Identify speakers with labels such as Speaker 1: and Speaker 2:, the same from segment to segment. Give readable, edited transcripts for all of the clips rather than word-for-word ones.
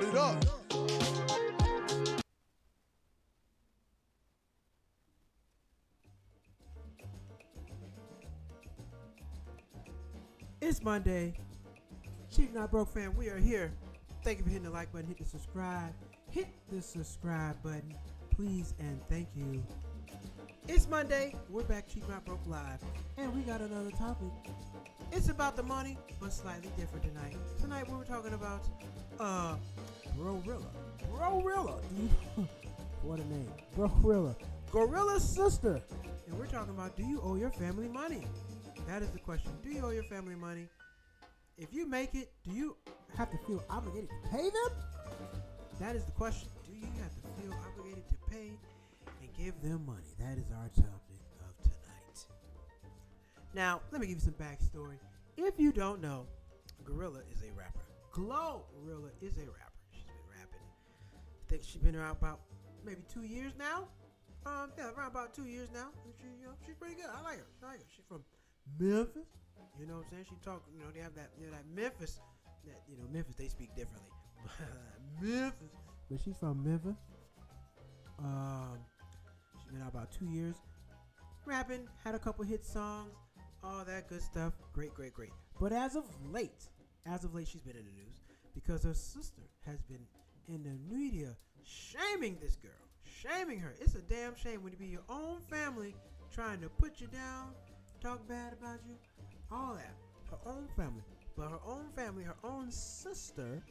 Speaker 1: it up.
Speaker 2: It's Monday. Cheap Not Broke fam, we are here. Thank you for hitting the like button, hit the subscribe. Hit the subscribe button, please and thank you. It's Monday. We're back, Cheap Not Broke Live, and we got another topic. It's about the money, but slightly different tonight. Tonight we were talking about GloRilla. GloRilla. What a name. GloRilla. GloRilla's sister. And we're talking about, do you owe your family money? That is the question. Do you owe your family money? If you make it, do you have to feel obligated to pay them? That is the question. Do you have to feel obligated to pay and give them money? That is our topic of tonight. Now, let me give you some backstory. If you don't know, GloRilla is a rapper. GloRilla is a rapper. She's been rapping. I think she's been around about maybe 2 years now. Yeah, around about 2 years now. She's pretty good. I like her. She's from Memphis. You know what I'm saying? She talk, they have that, that Memphis, Memphis, they speak differently. Memphis. But she's from Memphis. She's been out about 2 years. Rapping, had a couple hit songs, all that good stuff. Great. But as of late, she's been in the news because her sister has been in the media shaming this girl. Shaming her. It's a damn shame when you be your own family trying to put you down, talk bad about you, all that. Her own family. But her own family, her own sister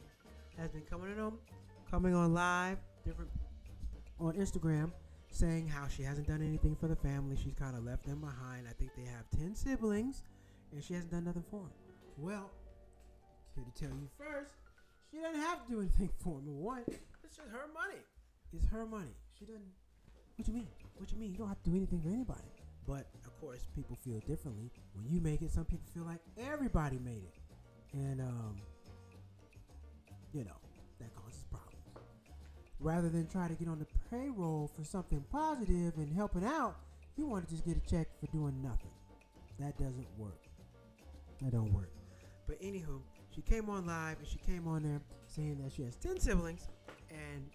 Speaker 2: has been coming on live, different on Instagram, saying how she hasn't done anything for the family. She's kind of left them behind. I think they have 10 siblings, and she hasn't done nothing for them. Well, here to tell you first, she doesn't have to do anything for them. One, it's just her money. It's her money. She doesn't. What you mean? What you mean? You don't have to do anything for anybody. But of course, people feel differently. When you make it, some people feel like everybody made it, and that causes problems. Rather than try to get on the payroll for something positive and helping out, you want to just get a check for doing nothing. That doesn't work. That don't work. But anywho, she came on live and she came on there saying that she has 10 siblings, and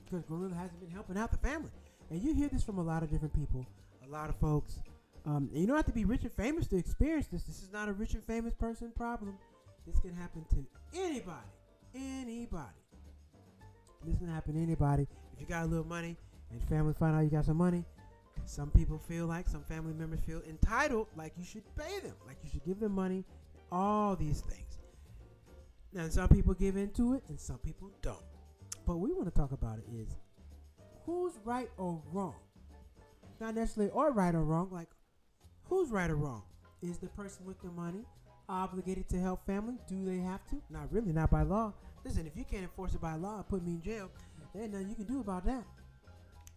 Speaker 2: because GloRilla hasn't been helping out the family. And you hear this from a lot of different people, a lot of folks. And you don't have to be rich and famous to experience this. This is not a rich and famous person problem. This can happen to anybody. Anybody. This can happen to anybody. If you got a little money and family find out you got some money, some people feel like, some family members feel entitled, like you should pay them, like you should give them money, all these things. Now, some people give into it and some people don't. But what we want to talk about it is who's right or wrong. Not necessarily or right or wrong, like who's right or wrong? Is the person with the money obligated to help family? Do they have to? Not really, not by law. Listen, if you can't enforce it by law and put me in jail, there ain't nothing you can do about that.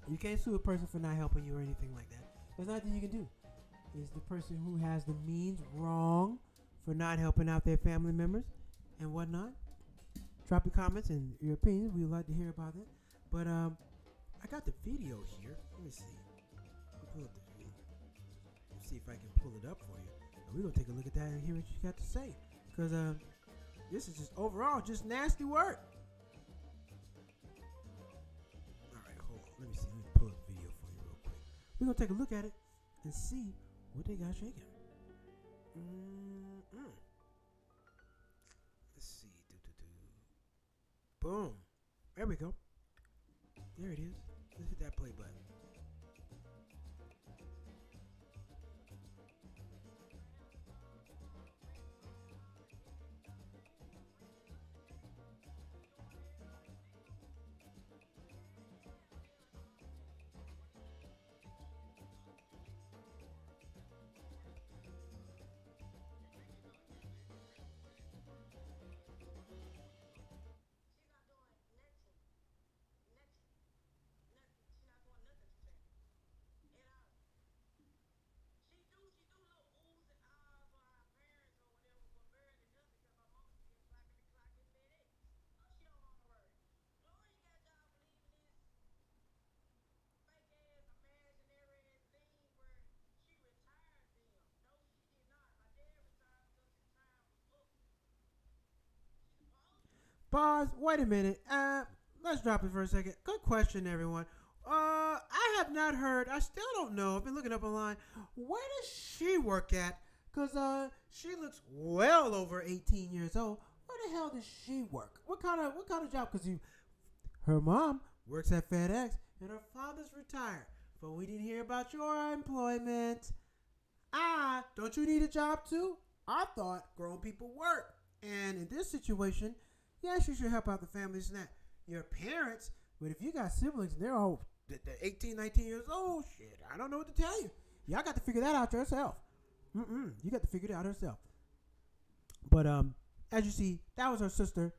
Speaker 2: You can't sue a person for not helping you or anything like that. There's nothing you can do. Is the person who has the means wrong for not helping out their family members and whatnot? Drop your comments and your opinions. We'd like to hear about that. But I got the video here. Let me see. Pull up the video. Let's see if I can pull it up for you. We're going to take a look at that and hear what you got to say. Because this is just overall just nasty work. All right, hold on. Let me see. Let me pull up the video for you real quick. We're going to take a look at it and see what they got shaking. Let's see. Boom. There we go. There it is. Let's hit that play button. Pause. Wait a minute. Let's drop it for a second. Good question, everyone. I have not heard. I still don't know. I've been looking up online. Where does she work at? Cause she looks well over 18 years old. Where the hell does she work? What kind of job? Cause her mom works at FedEx and her father's retired. But we didn't hear about your employment. Don't you need a job too? I thought grown people work. And in this situation, yes, you should help out the families and that. Your parents, but if you got siblings and they're all 18, 19 years old, shit, I don't know what to tell you. Y'all got to figure that out yourself. You got to figure it out yourself. But as you see, that was her sister.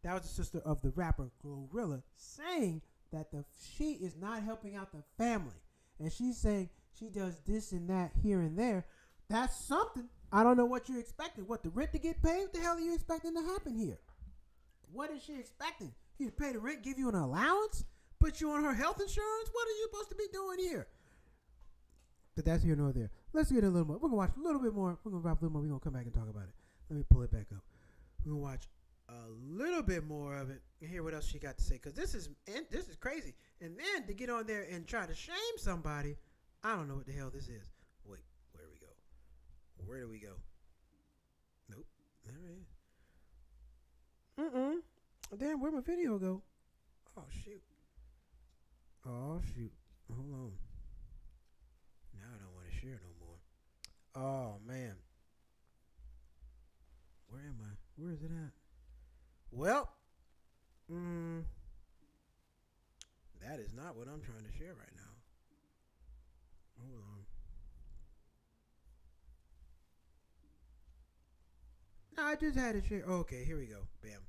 Speaker 2: That was the sister of the rapper GloRilla saying that she is not helping out the family. And she's saying she does this and that here and there. That's something. I don't know what you're expecting. What, the rent to get paid? What the hell are you expecting to happen here? What is she expecting? You pay the rent, give you an allowance, put you on her health insurance? What are you supposed to be doing here? But that's here nor there. Let's get a little more. We're going to watch a little bit more. We're going to wrap a little more. We're going to come back and talk about it. Let me pull it back up. We're going to watch a little bit more of it and hear what else she got to say. Because this is crazy. And then to get on there and try to shame somebody, I don't know what the hell this is. Wait, where do we go? Where do we go? Nope. There it is. Damn, where'd my video go? Oh, shoot. Hold on. Now I don't want to share no more. Oh, man. Where am I? Where is it at? Well, that is not what I'm trying to share right now. Hold on. No, I just had to share. Okay, here we go. Bam.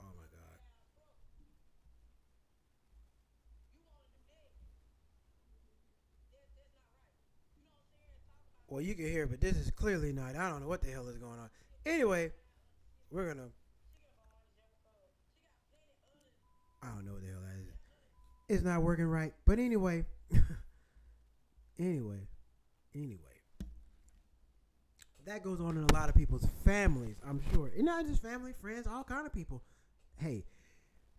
Speaker 2: Oh my God. Well, you can hear, but this is clearly not. I don't know what the hell is going on. Anyway, we're gonna. I don't know what the hell that is. It's not working right. But anyway, anyway, anyway, that goes on in a lot of people's families, I'm sure. And not just family, friends, all kind of people. Hey,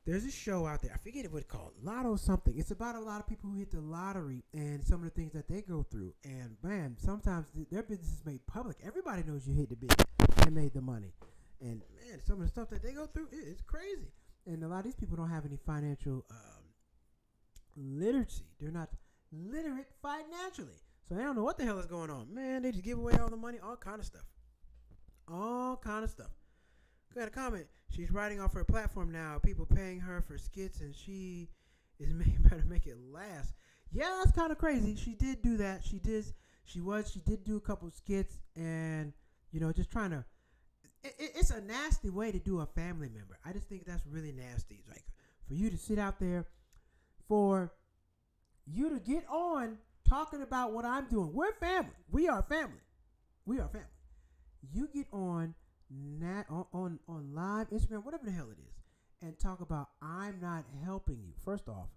Speaker 2: there's a show out there. I forget what it's called. Lotto something. It's about a lot of people who hit the lottery and some of the things that they go through. And man, sometimes their business is made public. Everybody knows you hit the big and made the money. And man, some of the stuff that they go through, it's crazy. And a lot of these people don't have any financial literacy. They're not literate financially. So they don't know what the hell is going on. Man, they just give away all the money, all kind of stuff. All kind of stuff. Got a comment. She's writing off her platform now. People paying her for skits, and she is better make it last. Yeah, that's kind of crazy. She did do that. She did do a couple skits, and just trying to. It's a nasty way to do a family member. I just think that's really nasty. It's like for you to sit out there, for you to get on talking about what I'm doing. We're family. We are family. We are family. You get on live Instagram, whatever the hell it is, and talk about I'm not helping you. First off,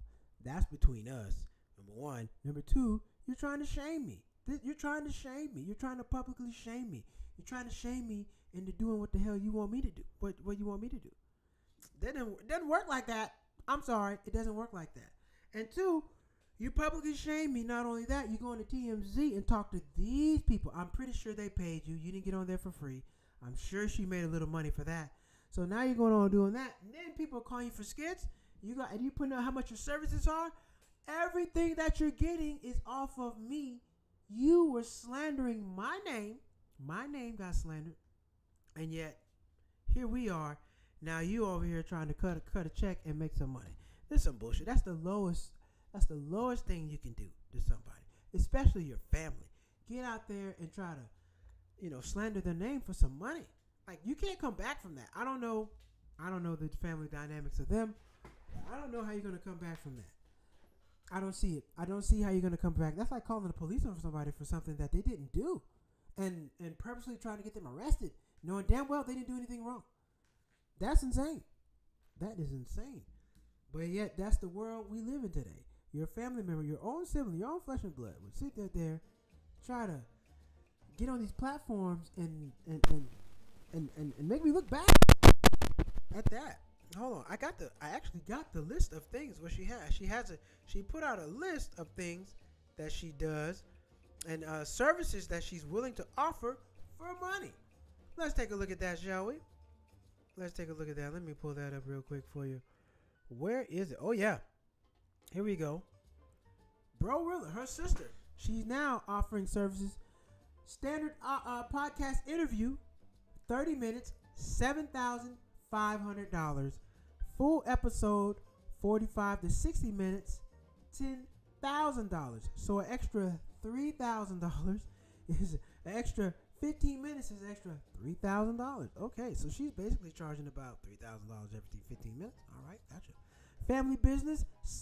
Speaker 2: that's between us. Number one. Number two, you're trying to shame me. You're trying to shame me. You're trying to publicly shame me. You're trying to shame me into doing what the hell you want me to do. What you want me to do. That doesn't work like that. I'm sorry. It doesn't work like that. And two, you publicly shame me. Not only that, you go on to TMZ and talk to these people. I'm pretty sure they paid you. You didn't get on there for free. I'm sure she made a little money for that. So now you're going on doing that. And then people are calling you for skits. And you putting out how much your services are. Everything that you're getting is off of me. You were slandering my name. My name got slandered. And yet, here we are. Now you over here trying to cut a check and make some money. This is some bullshit. That's the lowest thing you can do to somebody, especially your family. Get out there and try to, slander their name for some money. Like, you can't come back from that. I don't know the family dynamics of them. I don't know how you're gonna come back from that. I don't see it. I don't see how you're gonna come back. That's like calling the police on somebody for something that they didn't do, and purposely trying to get them arrested, knowing damn well they didn't do anything wrong. That's insane. That is insane. But yet, that's the world we live in today. Your family member, your own sibling, your own flesh and blood would sit there, try to get on these platforms and make me look bad at that. Hold on, I actually got the list of things what she has. She put out a list of things that she does and services that she's willing to offer for money. Let's take a look at that, shall we? Let's take a look at that. Let me pull that up real quick for you. Where is it? Oh yeah, here we go. GloRilla, her sister, she's now offering services. Standard podcast interview, 30 minutes, $7,500. Full episode, 45 to 60 minutes, $10,000. So an extra $3,000 is an extra 15 minutes is extra $3,000. Okay, so she's basically charging about $3,000 every 15 minutes. All right, gotcha. Family business /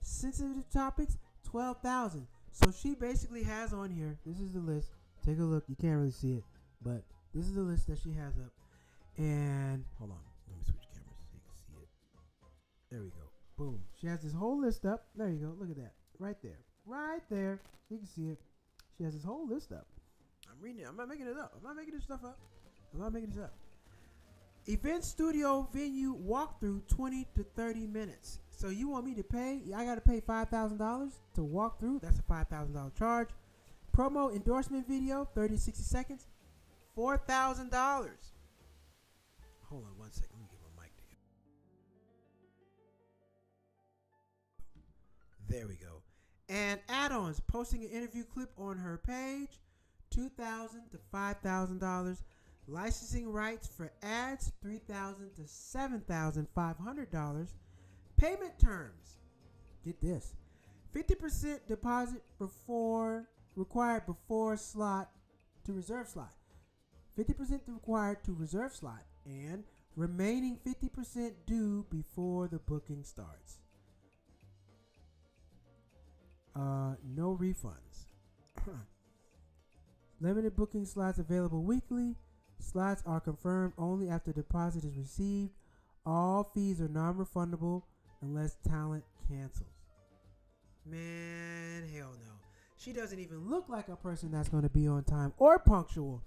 Speaker 2: sensitive topics, $12,000. So she basically has on here. This is the list. Take a look. You can't really see it, but this is the list that she has up. And hold on, let me switch cameras so you can see it. There we go. Boom. She has this whole list up. There you go. Look at that. Right there. Right there. You can see it. She has this whole list up. I'm reading it. I'm not making it up. I'm not making this stuff up. I'm not making this up. Event studio venue walkthrough, 20 to 30 minutes. So you want me to pay? I got to pay $5,000 to walk through. That's a $5,000 charge. Promo endorsement video, 30 to 60 seconds, $4,000. Hold on one second. Let me get my mic together. There we go. And add-ons, posting an interview clip on her page, $2,000 to $5,000. Licensing rights for ads, $3,000 to $7,500. Payment terms. Get this. 50% deposit required before slot to reserve slot. 50% required to reserve slot. And remaining 50% due before the booking starts. No refunds. Limited booking slots available weekly. Slots are confirmed only after deposit is received. All fees are non-refundable unless talent cancels. Man, hell no. She doesn't even look like a person that's going to be on time or punctual.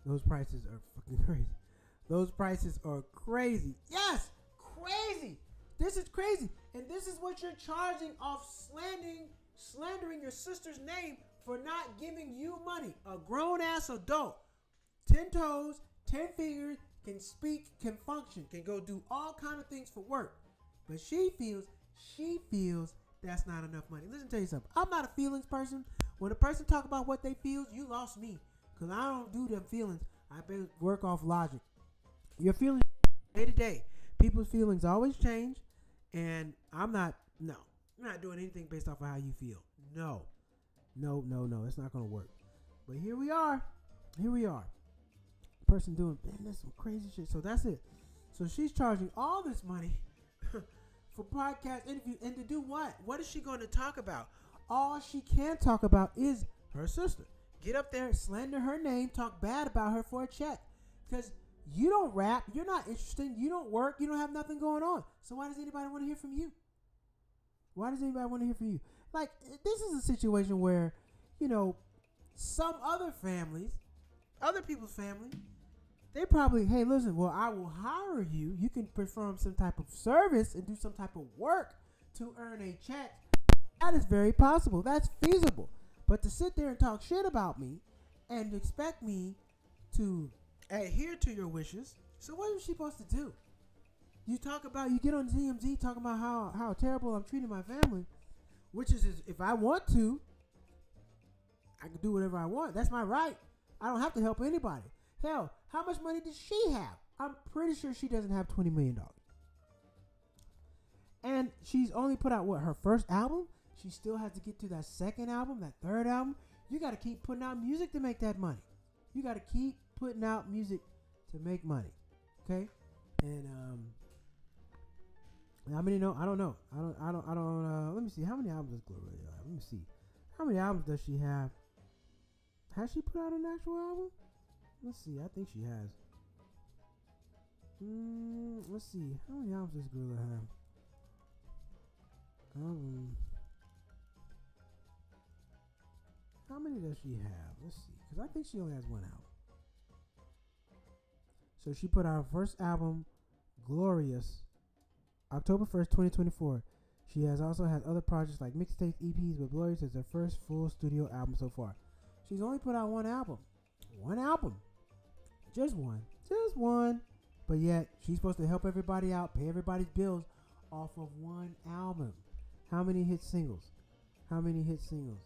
Speaker 2: Those prices are fucking crazy. Those prices are crazy. Yes, crazy. This is crazy. And this is what you're charging off slandering your sister's name for not giving you money. A grown-ass adult, 10 toes, 10 fingers, can speak, can function, can go do all kind of things for work. But she feels that's not enough money. Listen, tell you something. I'm not a feelings person. When a person talk about what they feel, you lost me. Because I don't do them feelings. I work off logic. Your feelings day to day. People's feelings always change. And I'm not doing anything based off of how you feel. No. It's not going to work. But here we are. Person doing, man, that's some crazy shit. So that's it. So she's charging all this money for podcast interview. And to do what? What is she going to talk about? All she can talk about is her sister. Get up there, slander her name, talk bad about her for a check. Because you don't rap, you're not interesting, you don't work, you don't have nothing going on. So why does anybody want to hear from you? Like, this is a situation where, some other people's family, they probably, hey, listen, well, I will hire you. You can perform some type of service and do some type of work to earn a check. That is very possible. That's feasible. But to sit there and talk shit about me and expect me to adhere to your wishes, so what is she supposed to do? You get on ZMZ talking about how terrible I'm treating my family, which is if I want to, I can do whatever I want. That's my right. I don't have to help anybody. Hell, how much money does she have? I'm pretty sure she doesn't have $20 million. And she's only put out, her first album? She still has to get to that second album, that third album. You got to keep putting out music to make that money. You got to keep putting out music to make money. Okay? And, how many know? I don't know. Let me see. How many albums does GloRilla have? Let me see. How many albums does she have? Has she put out an actual album? Let's see. I think she has. Let's see. How many albums does GloRilla have? How many does she have? Let's see. Because I think she only has one album. So she put out her first album, Glorious, October 1st, 2024. She has also had other projects like mixtapes, EPs, but Glorious is her first full studio album so far. She's only put out one album. One album. Just one. Just one. But yet, she's supposed to help everybody out, pay everybody's bills off of one album. How many hit singles? How many hit singles?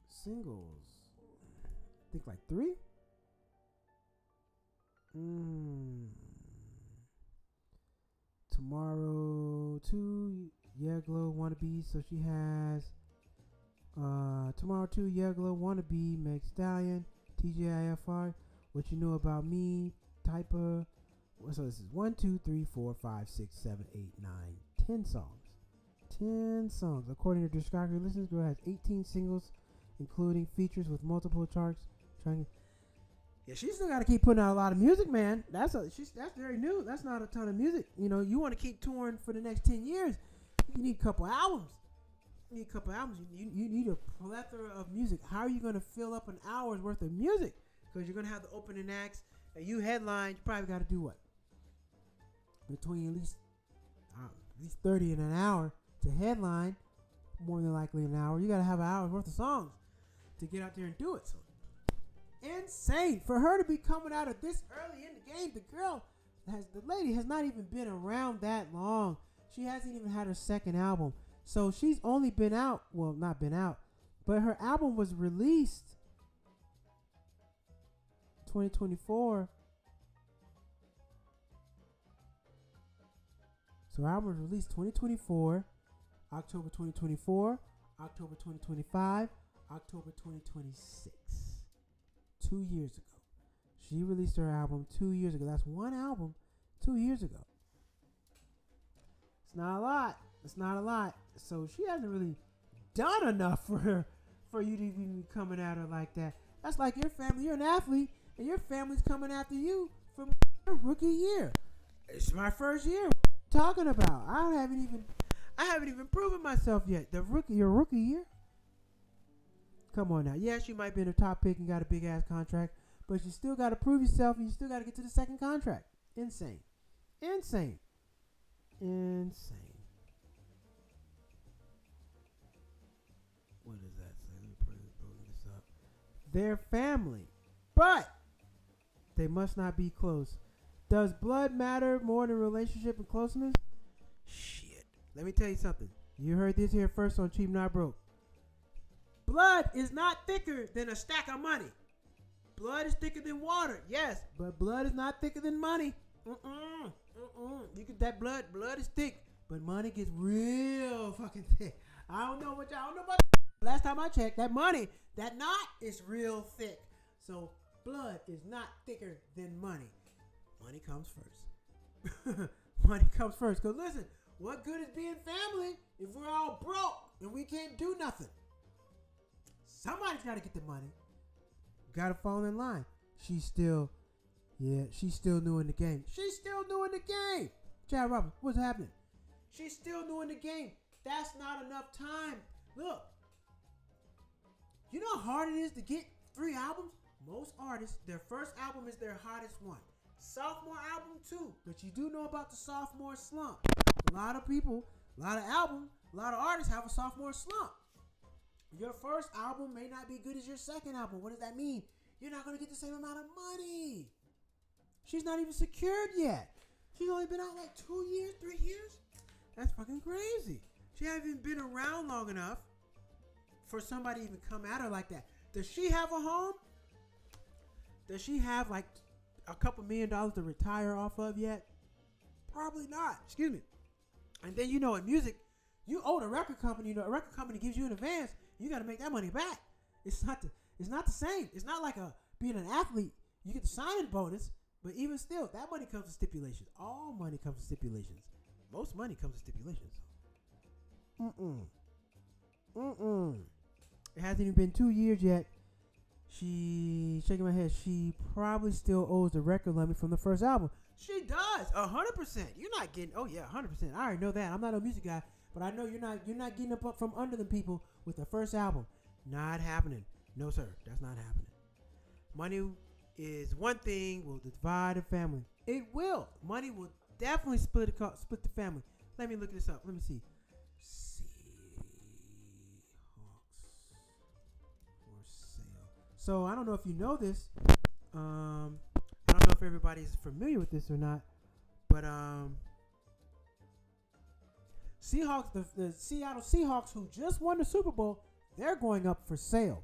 Speaker 2: Singles. I think like 3? Tomorrow 2, Yeah Glow, Wannabe. So she has Tomorrow 2, Yeah Glow, Wannabe, Meg Stallion, TJIFR, What You Know About Me, Type of. So this is 1, 2, 3, 4, 5, 6, 7, 8, 9, 10 songs. 10 songs. According to discography listeners, girl has 18 singles, including features with multiple charts. Yeah, she's still got to keep putting out a lot of music, man. That's very new. That's not a ton of music. You know, you want to keep touring for the next 10 years. You need a couple albums. You need a plethora of music. How are you going to fill up an hour's worth of music? Because you're going to have the opening acts. And you headline, you probably got to do what? Between at least 30 in an hour to headline. More than likely an hour. You got to have an hour's worth of songs to get out there and do it. So insane for her to be coming out of this early in the game. The lady has not even been around that long. She hasn't even had her second album. So she's only been out, well, not been out, but her album was released 2024. So her album was released 2024, October 2024, October 2025, October 2026. 2 years ago. She released her album 2 years ago. That's one album 2 years ago. It's not a lot. It's not a lot. So she hasn't really done enough for you to even be coming at her like that. That's like your family. You're an athlete, and your family's coming after you from your rookie year. It's my first year. What are you talking about? I haven't even proven myself yet. Your rookie year. Come on now. Yes, you might be in a top pick and got a big ass contract, but you still got to prove yourself, and you still got to get to the second contract. Insane. What does that say? Let me pull this up. Their family, but they must not be close. Does blood matter more than relationship and closeness? Shit. Let me tell you something. You heard this here first on Cheap Not Broke. Blood is not thicker than a stack of money. Blood is thicker than water, yes, but blood is not thicker than money. You get that blood is thick, but money gets real fucking thick. I don't know about that. Last time I checked, that knot is real thick. So blood is not thicker than money. Money comes first. Money comes first. Because listen, what good is being family if we're all broke and we can't do nothing? Somebody's got to get the money. Got to fall in line. She's still new in the game. Chad Roberts, what's happening? She's still new in the game. That's not enough time. Look, you know how hard it is to get 3 albums? Most artists, their first album is their hottest one. Sophomore album too. But you do know about the sophomore slump. A lot of people, a lot of albums, a lot of artists have a sophomore slump. Your first album may not be good as your second album. What does that mean? You're not going to get the same amount of money. She's not even secured yet. She's only been out like 2 years, 3 years. That's fucking crazy. She hasn't even been around long enough for somebody to even come at her like that. Does she have a home? Does she have like a couple $1 million to retire off of yet? Probably not. Excuse me. And then in music, you owe the record company. A record company gives you an advance. You got to make that money back. It's not the same. It's not like being an athlete. You get the signing bonus, but even still, that money comes with stipulations. All money comes with stipulations. Most money comes with stipulations. It hasn't even been 2 years yet. She's shaking my head. She probably still owes the record lummy from the first album. She does, 100%. You're not getting. Oh yeah, 100%. I already know that. I'm not a music guy, but I know you're not. You're not getting up from under them people with the first album. Not happening. No sir, that's not happening. Money is one thing will divide a family. It will. Money will definitely split the family. Let me look this up. Let me see. So I don't know if you know this. I don't know if everybody's familiar with this or not, but Seahawks, the Seattle Seahawks, who just won the Super Bowl, they're going up for sale.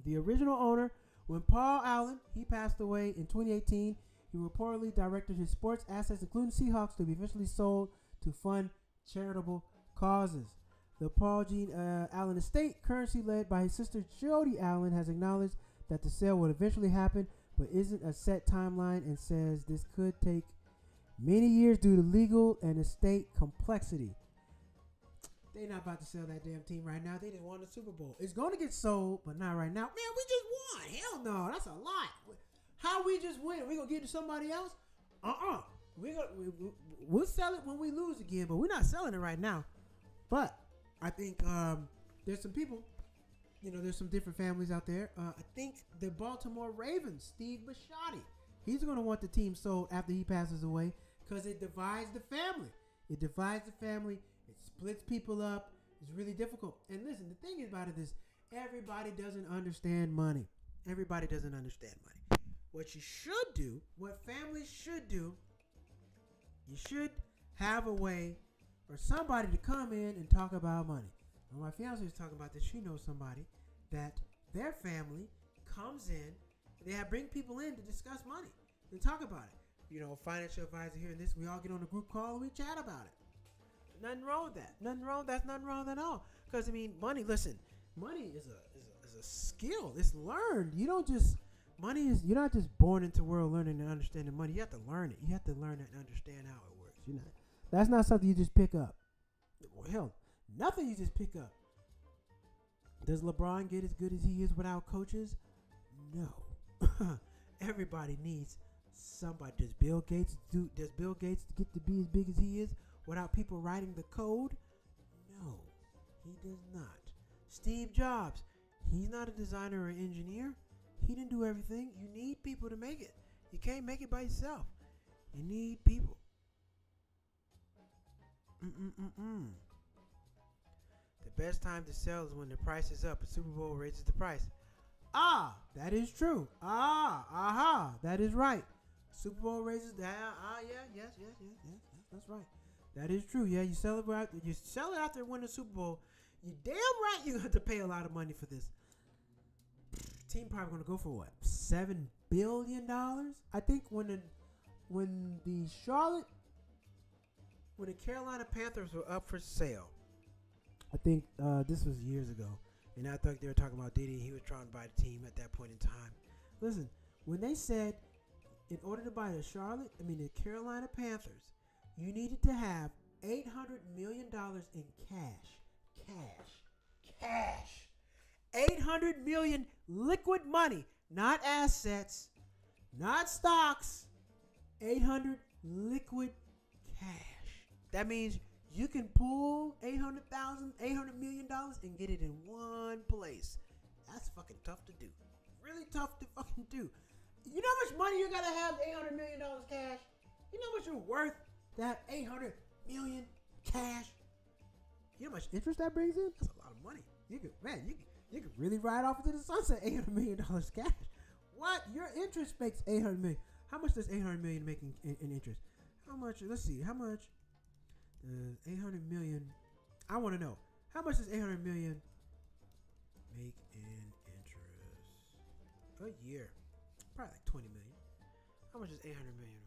Speaker 2: The original owner, when Paul Allen, he passed away in 2018, he reportedly directed his sports assets, including Seahawks, to be eventually sold to fund charitable causes. The Paul Gene Allen estate, currently led by his sister Jody Allen, has acknowledged that the sale will eventually happen, but isn't a set timeline, and says this could take many years due to legal and estate complexity. They're not about to sell that damn team right now. They just won the Super Bowl. It's going to get sold, but not right now. Man, we just won. Hell no. That's a lot. How we just win? We going to give it to somebody else? We'll sell it when we lose again, but we're not selling it right now. But I think there's some people, there's some different families out there. I think the Baltimore Ravens, Steve Bisciotti, he's going to want the team sold after he passes away because it divides the family. It divides the family. It splits people up. It's really difficult. And listen, the thing about it is everybody doesn't understand money. Everybody doesn't understand money. What you should do, what families should do, you should have a way for somebody to come in and talk about money. When my fiance was talking about this, she knows somebody that their family comes in, they bring people in to discuss money and talk about it. Financial advisor here and this, we all get on a group call and we chat about it. Nothing wrong with that. Nothing wrong at all. Because money. Listen, money is a skill. It's learned. You're not just born into the world learning and understanding money. You have to learn it. You have to learn it and understand how it works. That's not something you just pick up. Well, hell, nothing you just pick up. Does LeBron get as good as he is without coaches? No. Everybody needs somebody. Does Bill Gates get to be as big as he is without people writing the code? No, he does not. Steve Jobs, he's not a designer or engineer. He didn't do everything. You need people to make it. You can't make it by yourself. You need people. The best time to sell is when the price is up. A Super Bowl raises the price. That is true. That is right. Super Bowl raises that. Yes. That's right. That is true. Yeah, you sell it out there, win the Super Bowl. You damn right you have to pay a lot of money for this. Team probably gonna go for what? $7 billion? I think when the Carolina Panthers were up for sale, I think this was years ago, and I thought they were talking about Diddy. He was trying to buy the team at that point in time. Listen, when they said in order to buy the Carolina Panthers, you needed to have $800 million in cash. 800 million liquid money, not assets, not stocks. 800 liquid cash. That means you can pull $800 million and get it in one place. That's fucking tough to do. Really tough to fucking do. You know how much money you gotta have? $800 million cash. You know how much you're worth? That 800 million cash. You know how much interest that brings in? That's a lot of money. You could really ride off into the sunset. $800 million cash. What? Your interest makes $800 million. How much does $800 million make in interest? How much? Let's see. How much does $800 million? I want to know. How much does $800 million make in interest a year? Probably like $20 million. How much is $800 million?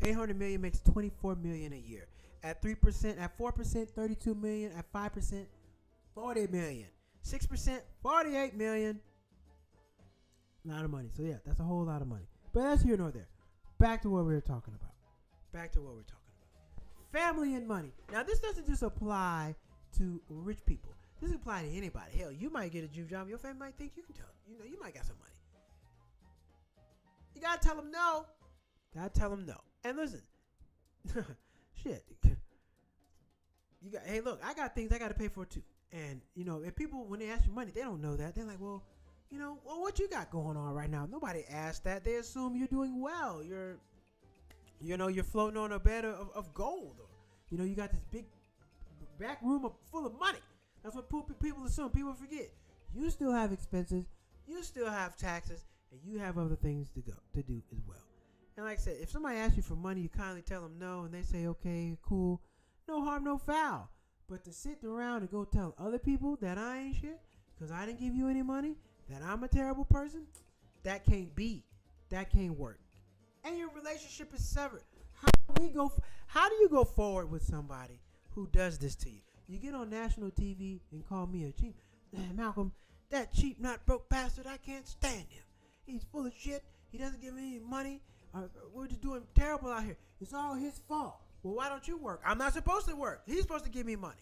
Speaker 2: $800 million makes $24 million a year. At 3%, at 4%, $32 million. At 5%, $40 million. 6%, $48 million. A lot of money. So yeah, that's a whole lot of money. But that's here nor there. Back to what we were talking about. Family and money. Now this doesn't just apply to rich people. This apply to anybody. Hell, you might get a Jew job. Your family might think you can tell. You might got some money. You gotta tell them no. Gotta tell them no. And listen, shit. Hey, look, I got things I gotta pay for too. And if people, when they ask you money, they don't know that. They're like, well, what you got going on right now? Nobody asked that. They assume you're doing well. You're floating on a bed of gold. Or, you got this big back room full of money. That's what people assume. People forget. You still have expenses. You still have taxes. And you have other things to do as well. And like I said, if somebody asks you for money, you kindly tell them no. And they say, okay, cool. No harm, no foul. But to sit around and go tell other people that I ain't shit because I didn't give you any money, that I'm a terrible person, that can't be. That can't work. And your relationship is severed. How do you go forward with somebody who does this to you? You get on national TV and call me a cheap Malcolm, that cheap, not broke bastard. I can't stand him. He's full of shit. He doesn't give me any money. We're just doing terrible out here. It's all his fault. Well, why don't you work? I'm not supposed to work. He's supposed to give me money.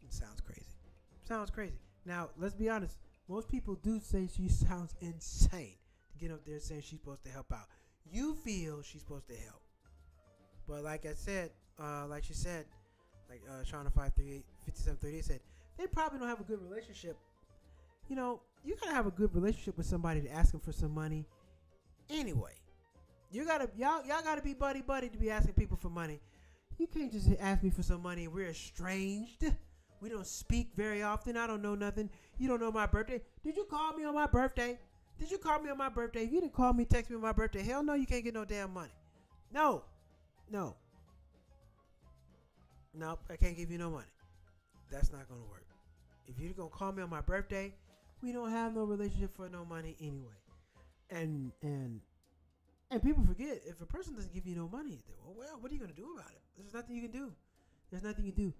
Speaker 2: It sounds crazy. Now, let's be honest. Most people do say she sounds insane to get up there saying she's supposed to help out. You feel she's supposed to help. But like I said, like she said, like Shauna 5738 said, they probably don't have a good relationship. You gotta have a good relationship with somebody to ask them for some money. Anyway, y'all gotta be buddy to be asking people for money. You can't just ask me for some money and we're estranged. We don't speak very often. I don't know nothing. You don't know my birthday. Did you call me on my birthday? If you didn't call me, text me on my birthday, hell no, you can't get no damn money. No, I can't give you no money. That's not gonna work. If you're gonna call me on my birthday, we don't have no relationship for no money anyway. And people forget, if a person doesn't give you no money, well, what are you gonna do about it? There's nothing you can do.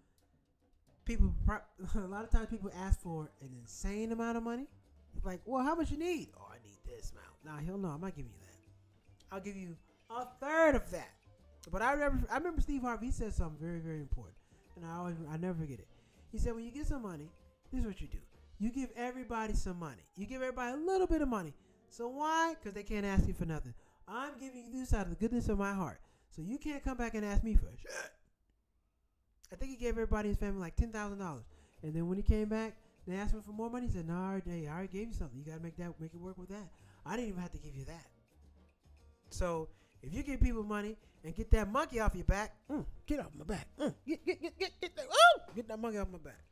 Speaker 2: People, a lot of times people ask for an insane amount of money. Like, well, how much you need? Oh, I need this amount. Nah, hell no, I'm not giving you that. I'll give you a third of that. But I remember Steve Harvey said something very, very important, and I never forget it. He said, when you get some money, this is what you do. You give everybody some money. You give everybody a little bit of money. So why? Because they can't ask you for nothing. I'm giving you this out of the goodness of my heart. So you can't come back and ask me for shit. I think he gave everybody in his family like $10,000. And then when he came back, they asked him for more money. He said, no, I already gave you something. You got to make it work with that. I didn't even have to give you that. So if you give people money and get that monkey off your back, get off my back. Get that monkey off my back.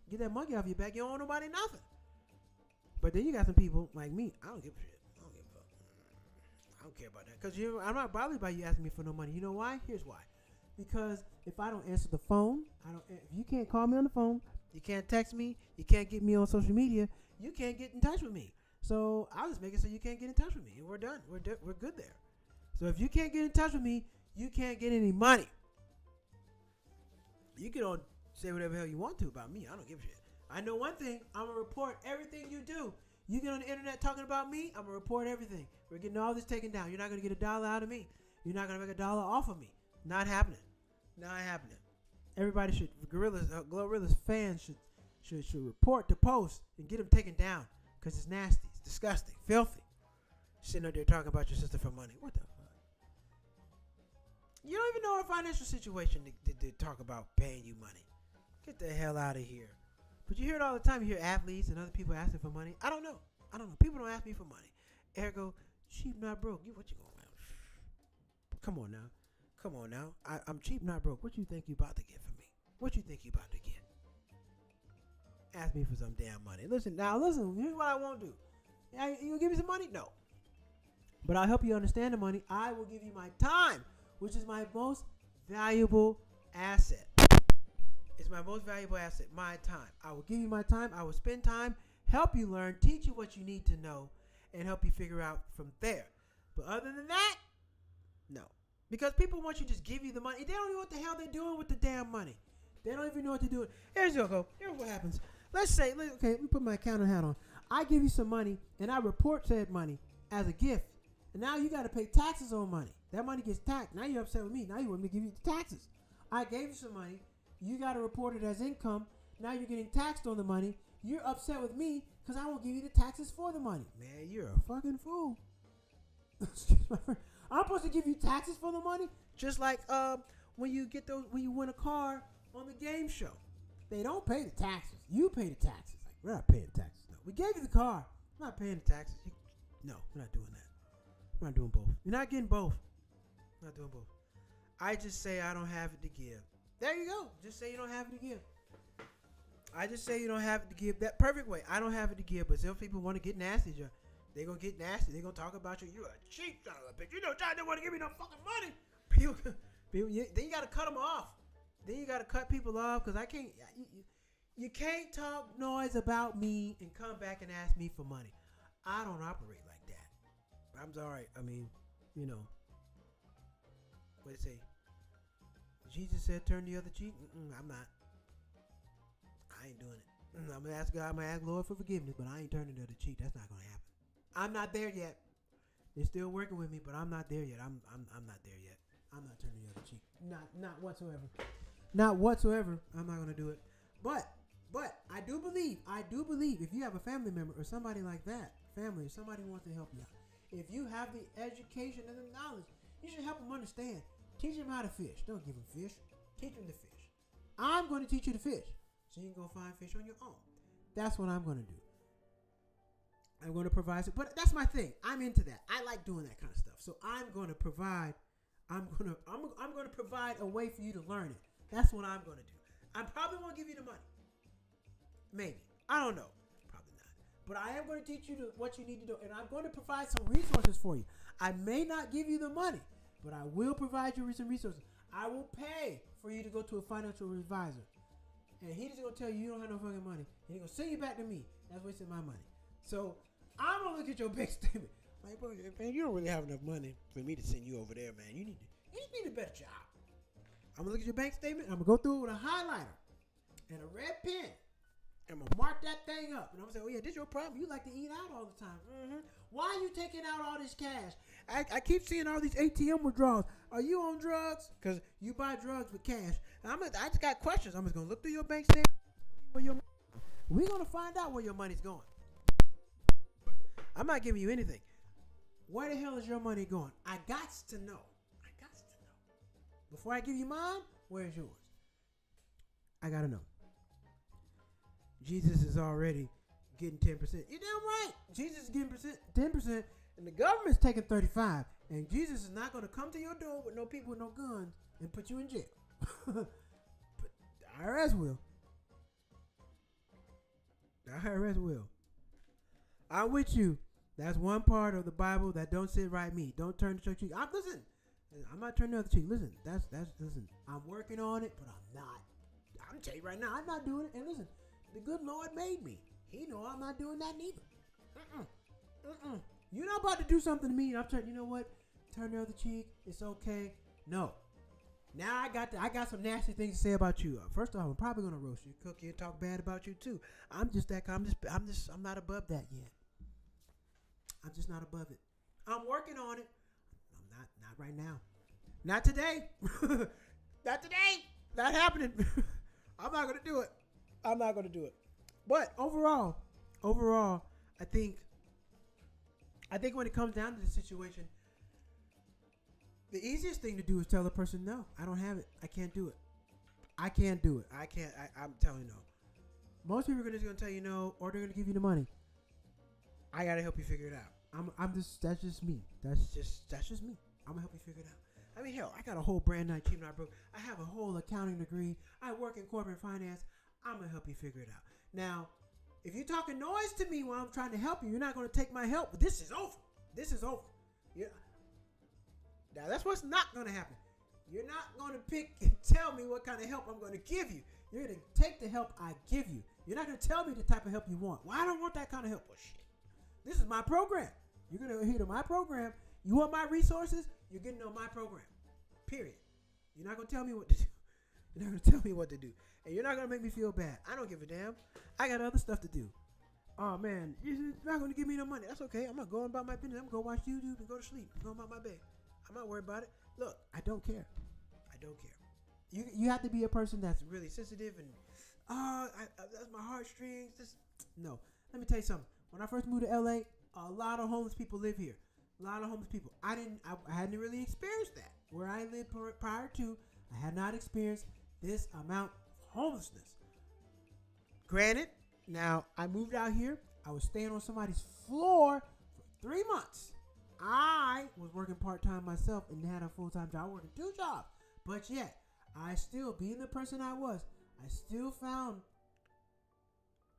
Speaker 2: Get that monkey off your back. You don't owe nobody nothing. But then you got some people like me. I don't give a shit. I don't give a fuck. I don't care about that. Because I'm not bothered by you asking me for no money. You know why? Here's why. Because if I don't answer the phone, if you can't call me on the phone, you can't text me, you can't get me on social media, you can't get in touch with me. So I'll just make it so you can't get in touch with me, and we're done. We're good there. So if you can't get in touch with me, you can't get any money. You can say whatever the hell you want to about me. I don't give a shit. I know one thing. I'm going to report everything you do. You get on the internet talking about me, I'm going to report everything. We're getting all this taken down. You're not going to get $1 out of me. You're not going to make $1 off of me. Not happening. Everybody should, GloRilla's fans should report the post and get them taken down because it's nasty, it's disgusting, filthy. Sitting up there talking about your sister for money. What the fuck? You don't even know our financial situation to talk about paying you money. Get the hell out of here. But you hear it all the time. You hear athletes and other people asking for money. I don't know. People don't ask me for money. Ergo, cheap, not broke. What you going to Come on now. I'm cheap, not broke. What you think you about to get from me? What you think you about to get? Ask me for some damn money. Listen, here's what I won't do. You gonna give me some money? No. But I'll help you understand the money. I will give you my time, which is my most valuable asset. It's my most valuable asset, my time. I will give you my time. I will spend time, help you learn, teach you what you need to know, and help you figure out from there. But other than that, no. Because people want you to just give you the money. They don't know what the hell they're doing with the damn money. They don't even know what to do. Here's what happens. Let's say, let me put my accountant hat on. I give you some money, and I report said money as a gift. And now you got to pay taxes on money. That money gets taxed. Now you're upset with me. Now you want me to give you the taxes. I gave you some money. You got to report it as income. Now you're getting taxed on the money. You're upset with me because I won't give you the taxes for the money. Man, you're a fucking fool. Excuse my friend. I'm supposed to give you taxes for the money? Just like when you win a car on the game show. They don't pay the taxes. You pay the taxes. Like, we're not paying the taxes. No, we gave you the car. We're not paying the taxes. No, we're not doing that. We're not doing both. You're not getting both. I'm not doing both. I just say I don't have it to give. There you go. Just say you don't have it to give. I just say you don't have it to give. That perfect way. I don't have it to give. But some people want to get nasty. They're going to get nasty. They're going to talk about you. You're a cheap son of a bitch. You know, John didn't want to give me no fucking money. People, then you got to cut them off. Then you got to cut people off because I can't. You can't talk noise about me and come back and ask me for money. I don't operate like that. I'm sorry. I mean, you know. What it say? Jesus said, "Turn the other cheek." I'm not. I ain't doing it. I'm gonna ask God. I'm gonna ask Lord for forgiveness, but I ain't turning the other cheek. That's not gonna happen. I'm not there yet. They're still working with me, but I'm not there yet. I'm not there yet. I'm not turning the other cheek. Not whatsoever. Not whatsoever. I'm not gonna do it. But I do believe if you have a family member or somebody like that, family, or somebody who wants to help you out, if you have the education and the knowledge, you should help them understand. Teach them how to fish. Don't give them fish. Teach them to fish. I'm going to teach you to fish, so you can go find fish on your own. That's what I'm going to do. I'm going to provide, but that's my thing. I'm into that. I like doing that kind of stuff. So I'm going to provide. I'm going to provide a way for you to learn it. That's what I'm going to do. I probably won't give you the money. Maybe. I don't know. Probably not. But I am going to teach you what you need to do, and I'm going to provide some resources for you. I may not give you the money, but I will provide you with some resources. I will pay for you to go to a financial advisor. And he's just going to tell you don't have no fucking money. And he's going to send you back to me. That's wasting my money. So I'm going to look at your bank statement. Like, bro, man, you don't really have enough money for me to send you over there, man. You need a better job. I'm going to look at your bank statement. I'm going to go through it with a highlighter and a red pen. I'm going to mark that thing up. And I'm going to say, oh, yeah, this your problem. You like to eat out all the time. Mm-hmm. Why are you taking out all this cash? I keep seeing all these ATM withdrawals. Are you on drugs? Because you buy drugs with cash. And I just got questions. I'm just going to look through your bank statement. We're going to find out where your money's going. I'm not giving you anything. Where the hell is your money going? I got to know. Before I give you mine, where's yours? I got to know. Jesus is already getting 10%. You're damn right. Jesus is getting 10%, and the government's taking 35%. And Jesus is not going to come to your door with no people with no guns and put you in jail. But the IRS will. The IRS will. I'm with you. That's one part of the Bible that don't sit right me. Don't turn the cheek. Listen, I'm not turning the other cheek. Listen, listen. I'm working on it, but I'm not. I'm telling you right now, I'm not doing it. And listen, the good Lord made me. He know I'm not doing that neither. You're not about to do something to me. I'm telling you know what? Turn the other cheek. It's okay. No. Now I got some nasty things to say about you. First off, I'm probably gonna roast you, cook you, and talk bad about you too. I'm not above that yet. I'm just not above it. I'm working on it. I'm not right now. Not today. Not today. Not happening. I'm not gonna do it. But overall, I think when it comes down to the situation, the easiest thing to do is tell the person, no, I don't have it. I can't do it. I'm telling you no. Most people are just going to tell you no, or they're going to give you the money. I got to help you figure it out. That's just me. That's just me. I'm going to help you figure it out. I mean, hell, I got a whole brand new team, not broke. I have a whole accounting degree. I work in corporate finance. I'm going to help you figure it out. Now, if you're talking noise to me while I'm trying to help you, you're not going to take my help. But this is over. Yeah. Now, that's what's not going to happen. You're not going to pick and tell me what kind of help I'm going to give you. You're going to take the help I give you. You're not going to tell me the type of help you want. Well, I don't want that kind of help. Well, shit. This is my program. You're going to adhere to my program. You want my resources? You're getting on my program. Period. You're not going to tell me what to do. You're not going to tell me what to do. And you're not going to make me feel bad. I don't give a damn. I got other stuff to do. Oh, man, you're not going to give me no money. That's okay. I'm going to go about my business. I'm going to go watch YouTube and go to sleep. I'm going about my bed. I'm not worried about it. Look, I don't care. You have to be a person that's really sensitive and That's my heartstrings. No. Let me tell you something. When I first moved to LA, a lot of homeless people live here. A lot of homeless people. I hadn't really experienced that. Where I lived prior to, I had not experienced this amount of homelessness. Granted, now I moved out here. I was staying on somebody's floor for 3 months. I was working part-time myself and had a full-time job, working 2 jobs. But yet, I still, being the person I was, I still found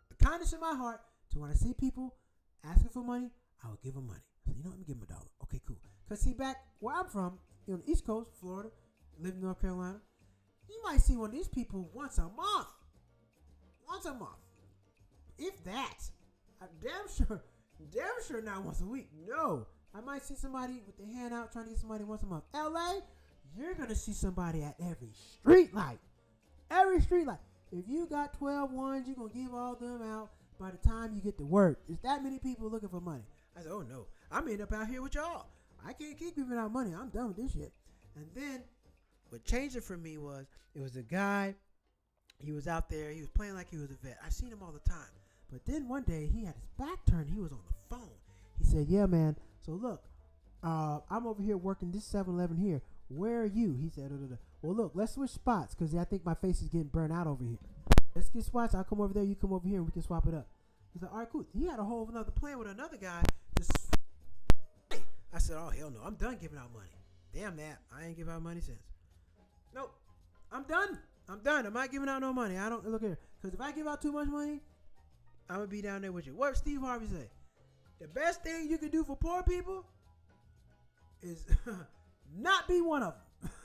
Speaker 2: the kindness in my heart to when I see people asking for money, I would give them money. I said, you know, let me give them $1. Okay, cool. Because see, back where I'm from, on the East Coast, Florida, live in North Carolina, you might see one of these people once a month. Once a month. If that. I'm damn sure not once a week. No. I might see somebody with their hand out trying to get somebody once a month. LA, you're going to see somebody at every street light. Every street light. If you got 12 ones, you're going to give all them out by the time you get to work. There's that many people looking for money. I said, oh no, I'm end up out here with y'all. I can't keep giving out money. I'm done with this shit. And then what changed it for me was, it was a guy, he was out there, he was playing like he was a vet. I seen him all the time. But then one day, he had his back turned, he was on the phone. He said, yeah, man, so look, I'm over here working this 7-Eleven here. Where are you? He said, well, look, let's switch spots, because I think my face is getting burnt out over here. Let's get spots. I'll come over there, you come over here, and we can swap it up. He's like, all right, cool. He had a whole another plan with another guy. I said, oh, hell no, I'm done giving out money. Damn that. I ain't giving out money since. Nope. I'm done. I'm not giving out no money. I don't, look here. Because if I give out too much money, I'm going to be down there with you. What Steve Harvey say? The best thing you can do for poor people is not be one of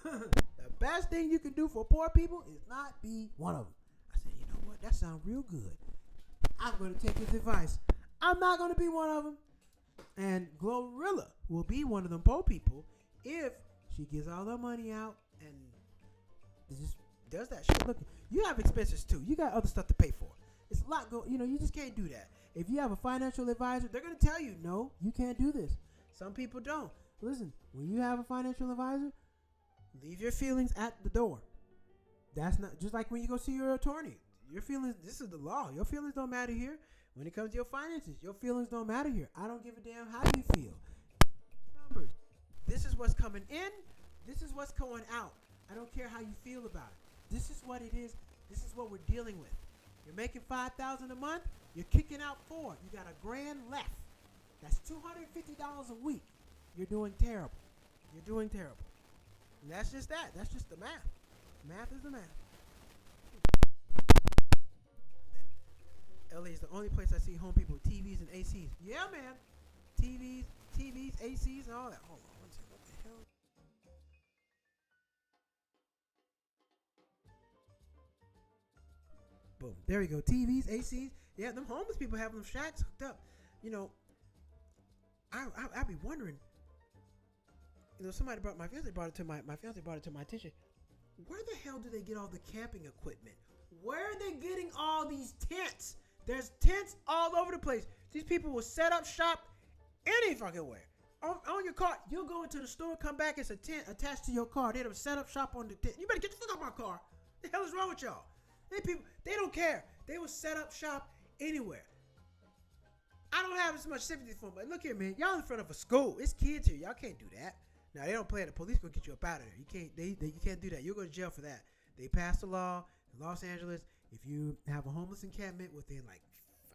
Speaker 2: them. The best thing you can do for poor people is not be one of them. I said, you know what? That sounds real good. I'm going to take his advice. I'm not going to be one of them. And GloRilla will be one of them poor people if she gives all her money out and just does that shit. Look, you have expenses too. You got other stuff to pay for. It's a lot you just can't do that. If you have a financial advisor, they're going to tell you, no, you can't do this. Some people don't. Listen, when you have a financial advisor, leave your feelings at the door. That's not just like when you go see your attorney. Your feelings, this is the law. Your feelings don't matter here. When it comes to your finances, your feelings don't matter here. I don't give a damn how you feel. Numbers. This is what's coming in. This is what's going out. I don't care how you feel about it. This is what it is. This is what we're dealing with. You're making $5,000 a month. You're kicking out $4,000. You got $1,000 left. That's $250 a week. You're doing terrible. You're doing terrible. And that's just that. That's just the math. Math is the math. LA is the only place I see home people with TVs and ACs. Yeah, man. TVs, ACs, and all that. Hold on one second. What the hell? Boom. There we go. TVs, ACs. Yeah, them homeless people have them shacks hooked up. You know, I'd be wondering. You know, my fiance brought it to my attention. Where the hell do they get all the camping equipment? Where are they getting all these tents? There's tents all over the place. These people will set up shop any fucking way. On your car, you'll go into the store, come back, it's a tent attached to your car. They'll set up shop on the tent. You better get the fuck out my car. The hell is wrong with y'all? They don't care. They will set up shop anywhere. I don't have as much sympathy for them, but look here, man. Y'all in front of a school. It's kids here. Y'all can't do that. Now, they don't play it. The police gonna get you up out of there. You can't do that. You'll go to jail for that. They passed a law in Los Angeles. If you have a homeless encampment within, like,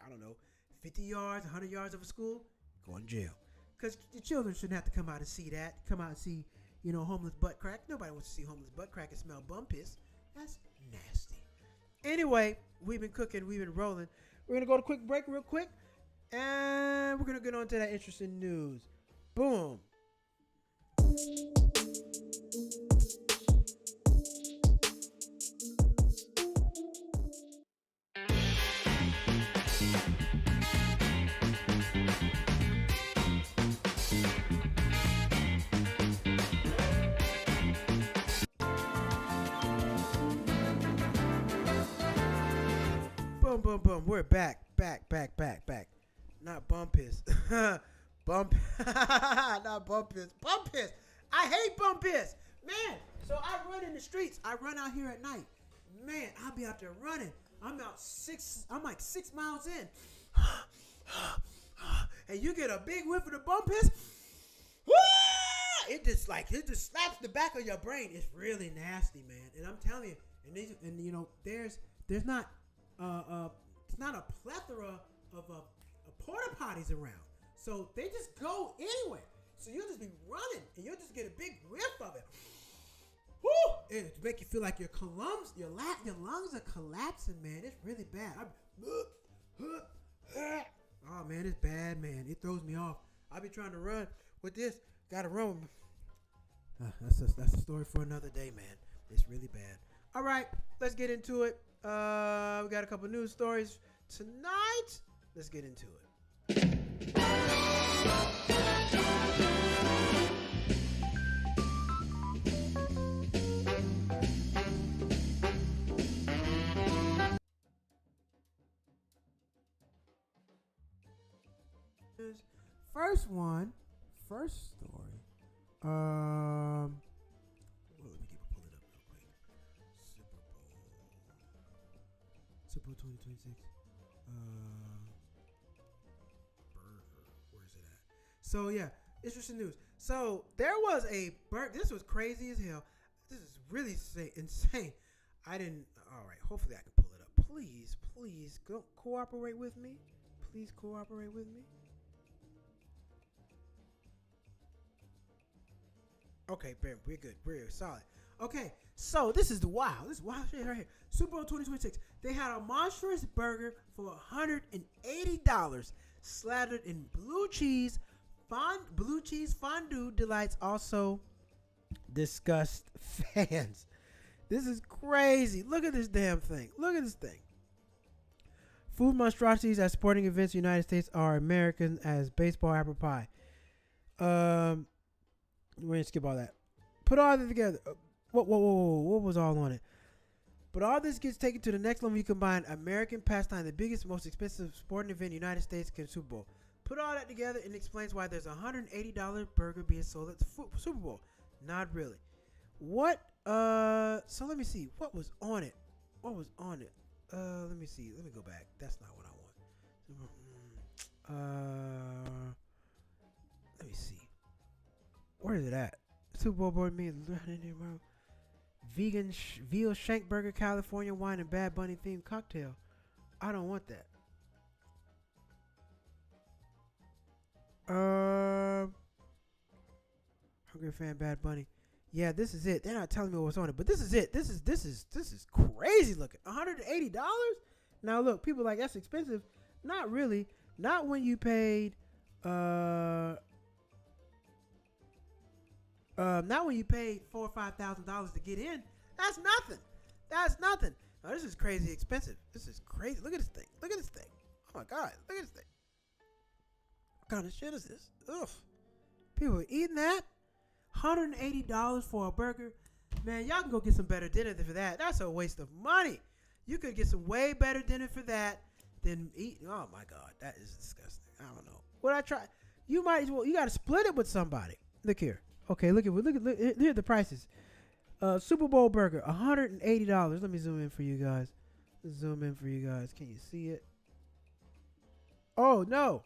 Speaker 2: I don't know, 50 yards, 100 yards of a school, go in jail. Because the children shouldn't have to come out and see that. Come out and see, homeless butt crack. Nobody wants to see homeless butt crack and smell bum piss. That's nasty. Anyway, we've been cooking. We've been rolling. We're going to go to a quick break real quick. And we're going to get on to that interesting news. Boom. Boom, boom, boom. We're back. Not bum piss. Not bum piss. Bum piss. I hate bum piss. Man, so I run in the streets. I run out here at night. Man, I'll be out there running. I'm like 6 miles in. And you get a big whiff of the bum piss. It just slaps the back of your brain. It's really nasty, man. And I'm telling you, and you know, there's not it's not a plethora of porta potties around. So they just go anywhere. So you'll just be running and you'll just get a big whiff of it. Woo! It make you feel like your lungs are collapsing, man. It's really bad. Oh man, it's bad, man. It throws me off. I be trying to run with this. Gotta run. That's a story for another day, man. It's really bad. All right, let's get into it. We got a couple news stories tonight. Let's get into it. First story. Well, let me pull it up real quick. Super Bowl 2026. Burger. Where's it at? So yeah, interesting news. So there was a burger. This was crazy as hell. This is really insane. I didn't. All right. Hopefully I can pull it up. Please, go cooperate with me. Please cooperate with me. Okay, we're good. We're solid. Okay, so this is wild shit right here. Super Bowl 2026. They had a monstrous burger for $180, slathered in blue cheese. Blue cheese fondue delights also disgust fans. This is crazy. Look at this damn thing. Look at this thing. Food monstrosities at sporting events in the United States are American as baseball apple pie. We're gonna skip all that. Put all that together. What was all on it? But all this gets taken to the next level. You combine American pastime, the biggest, most expensive sporting event in the United States, can Super Bowl. Put all that together and explains why there's a $180 burger being sold at the Super Bowl. Not really. What? So let me see. What was on it? Let me see. Let me go back. That's not what I want. Let me see. Where is it at? Super Bowl board means vegan veal shank burger, California wine, and Bad Bunny themed cocktail. I don't want that. Hungry fan Bad Bunny. Yeah, this is it. They're not telling me what's on it, but this is it. This is crazy looking. $180? Now look, people like that's expensive. Not really. Not when you paid not when you paid $4,000 or $5,000 to get in. That's nothing. Now this is crazy expensive. This is crazy. Look at this thing. Oh my God. Look at this thing. What kind of shit is this? Ugh. People are eating that. $180 for a burger. Man, y'all can go get some better dinner than for that. That's a waste of money. You could get some way better dinner for that than eat. Oh my God. That is disgusting. I don't know. What I try? You might as well. You got to split it with somebody. Look here. Okay, look here are the prices. Super Bowl burger, $180. Let me zoom in for you guys. Can you see it? Oh no.